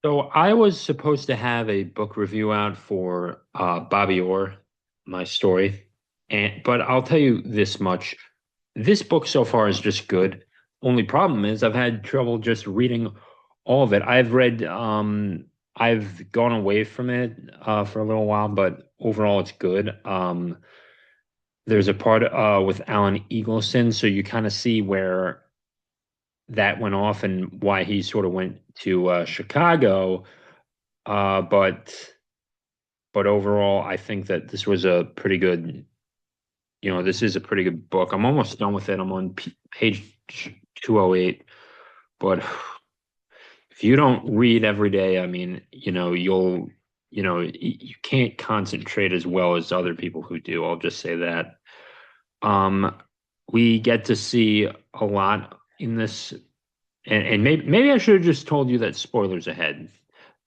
So I was supposed to have a book review out for Bobby Orr, my story, and but I'll tell you this much: this book so far is just good. Only problem is I've had trouble just reading all of it. I've gone away from it for a little while, but overall it's good. There's a part with Alan Eagleson, so you kind of see where that went off and why he sort of went to Chicago. Uh, but but overall, I think that this was a pretty good, this is a pretty good book. I'm almost done with it. I'm on p page 208. But if you don't read every day, I mean, you can't concentrate as well as other people who do. I'll just say that. Um, we get to see a lot in this, and maybe I should have just told you that spoilers ahead,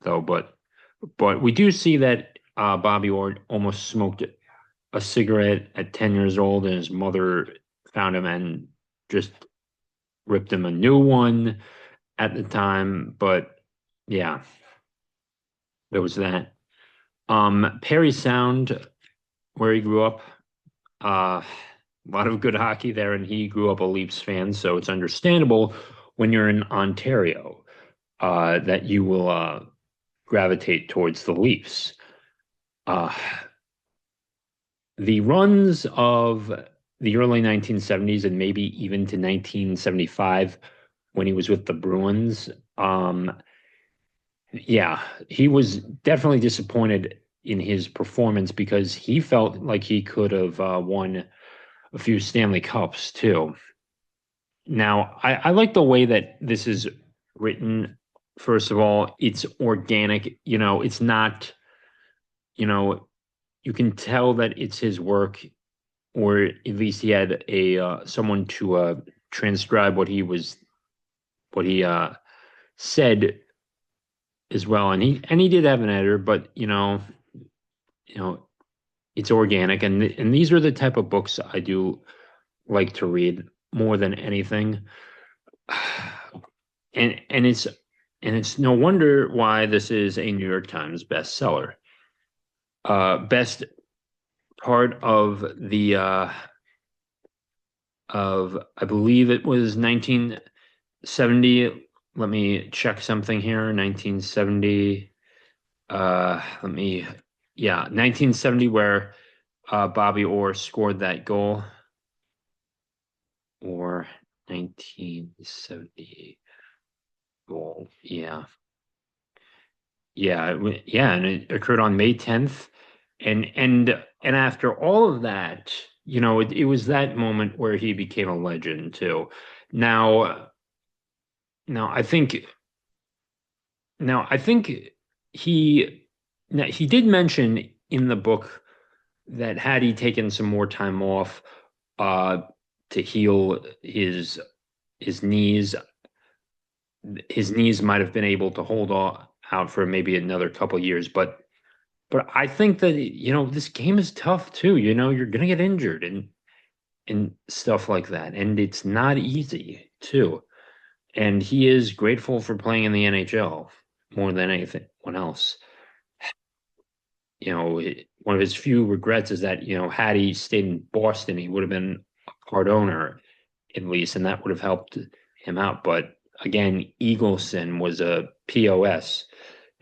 though. But we do see that Bobby Orr almost smoked a cigarette at 10 years old, and his mother found him and just ripped him a new one at the time. But yeah, there was that. Perry Sound, where he grew up, a lot of good hockey there, and he grew up a Leafs fan, so it's understandable when you're in Ontario that you will gravitate towards the Leafs. Uh, the runs of the early 1970s and maybe even to 1975 when he was with the Bruins, yeah, he was definitely disappointed in his performance because he felt like he could have won a few Stanley Cups too. Now, I like the way that this is written. First of all, it's organic. It's not, you know, you can tell that it's his work, or at least he had a someone to transcribe what he said as well. And he did have an editor, but you know, it's organic, and these are the type of books I do like to read more than anything. And it's no wonder why this is a New York Times bestseller. Best part of I believe it was 1970. Let me check something here. 1970. Let me, yeah, 1970, where Bobby Orr scored that goal, or 1970 goal. Yeah. Yeah, yeah, and it occurred on May 10th. And after all of that, it was that moment where he became a legend too. Now, now I think now I think he now he did mention in the book that had he taken some more time off uh to heal his knees, his knees might have been able to out for maybe another couple years. But I think that this game is tough too. You're gonna get injured and stuff like that, and it's not easy too. And he is grateful for playing in the NHL more than anything else. One of his few regrets is that, had he stayed in Boston, he would have been a part owner at least, and that would have helped him out. But again, Eagleson was a POS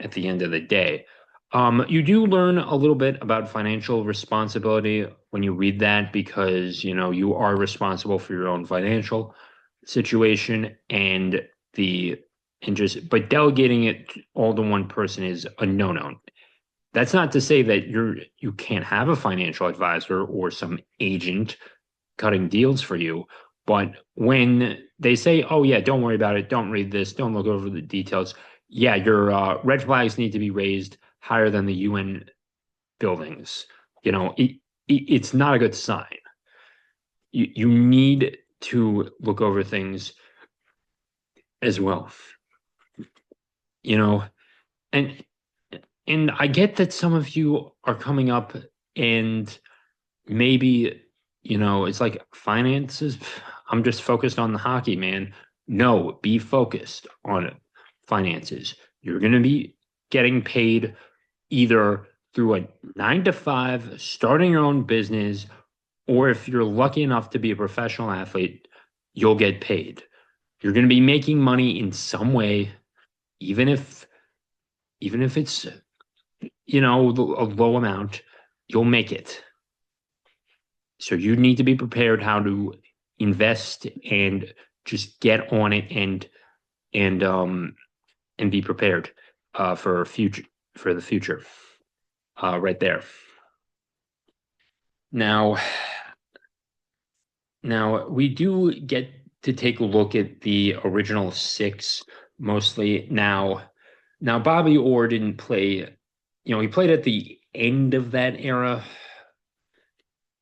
at the end of the day. You do learn a little bit about financial responsibility when you read that because, you are responsible for your own financial situation, the but delegating it all to one person is a no-no. That's not to say that you can't have a financial advisor or some agent cutting deals for you. But when they say, "Oh yeah, don't worry about it. Don't read this. Don't look over the details." Yeah, your red flags need to be raised higher than the UN buildings. It's not a good sign. You need to look over things as well. You know, and and I get that some of you are coming up and maybe, it's like finances. I'm just focused on the hockey, man. No, be focused on finances. You're going to be getting paid either through a 9 to 5, starting your own business, or if you're lucky enough to be a professional athlete, you'll get paid. You're going to be making money in some way, even if it's a low amount, you'll make it. So you need to be prepared how to invest and just get on it and be prepared for the future. Right there. Now, we do get to take a look at the original six mostly. Now Bobby Orr didn't play. He played at the end of that era.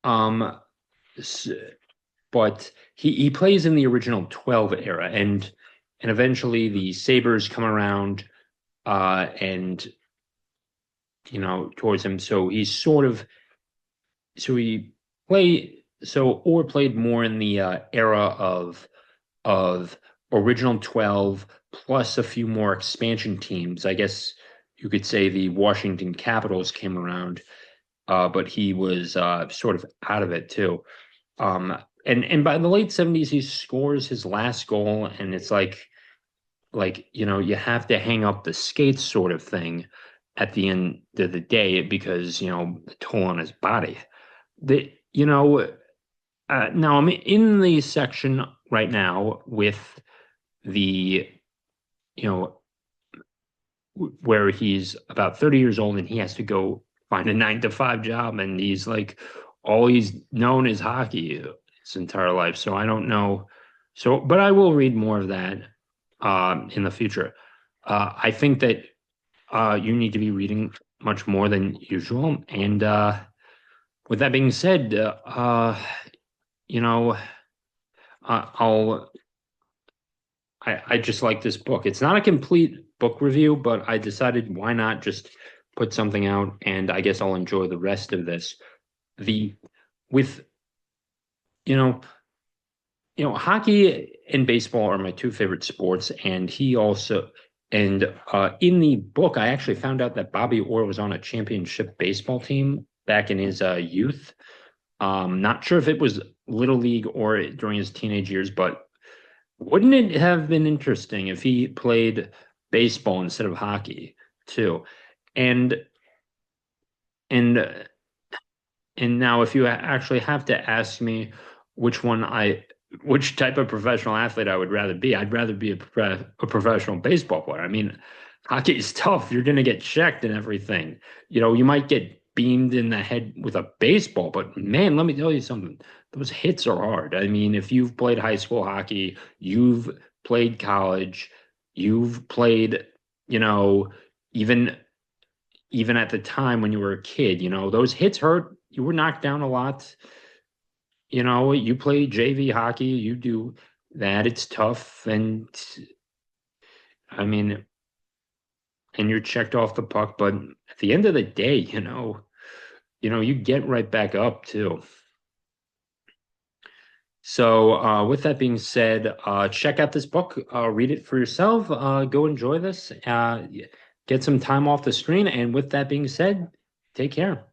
Um, but he plays in the original 12 era, and eventually the Sabres come around and towards him. So he's sort of so he play so Orr played more in the era of original 12 plus a few more expansion teams. I guess you could say the Washington Capitals came around, but he was sort of out of it too. And by the late 70s, he scores his last goal, and it's like you have to hang up the skates sort of thing at the end of the day because the toll on his body. The Now I'm in the section right now with the you know where he's about 30 years old and he has to go find a 9 to 5 job, and he's like all he's known is hockey his entire life. So I don't know. So, but I will read more of that in the future. I think that you need to be reading much more than usual. And with that being said, you know, I'll I just like this book. It's not a complete book review, but I decided why not just put something out, and I guess I'll enjoy the rest of this. The with hockey and baseball are my two favorite sports, and in the book I actually found out that Bobby Orr was on a championship baseball team back in his youth. Not sure if it was Little League or during his teenage years, but wouldn't it have been interesting if he played baseball instead of hockey too? And and and now, if you actually have to ask me which type of professional athlete I would rather be, I'd rather be a professional baseball player. I mean, hockey is tough. You're going to get checked and everything. You might get beamed in the head with a baseball, but man, let me tell you something. Those hits are hard. I mean, if you've played high school hockey, you've played college, you've played, even at the time when you were a kid, those hits hurt. You were knocked down a lot. You play JV hockey, you do that. It's tough. And I mean, and you're checked off the puck, but at the end of the day, you get right back up too. So with that being said, check out this book, read it for yourself, go enjoy this, get some time off the screen. And with that being said, take care.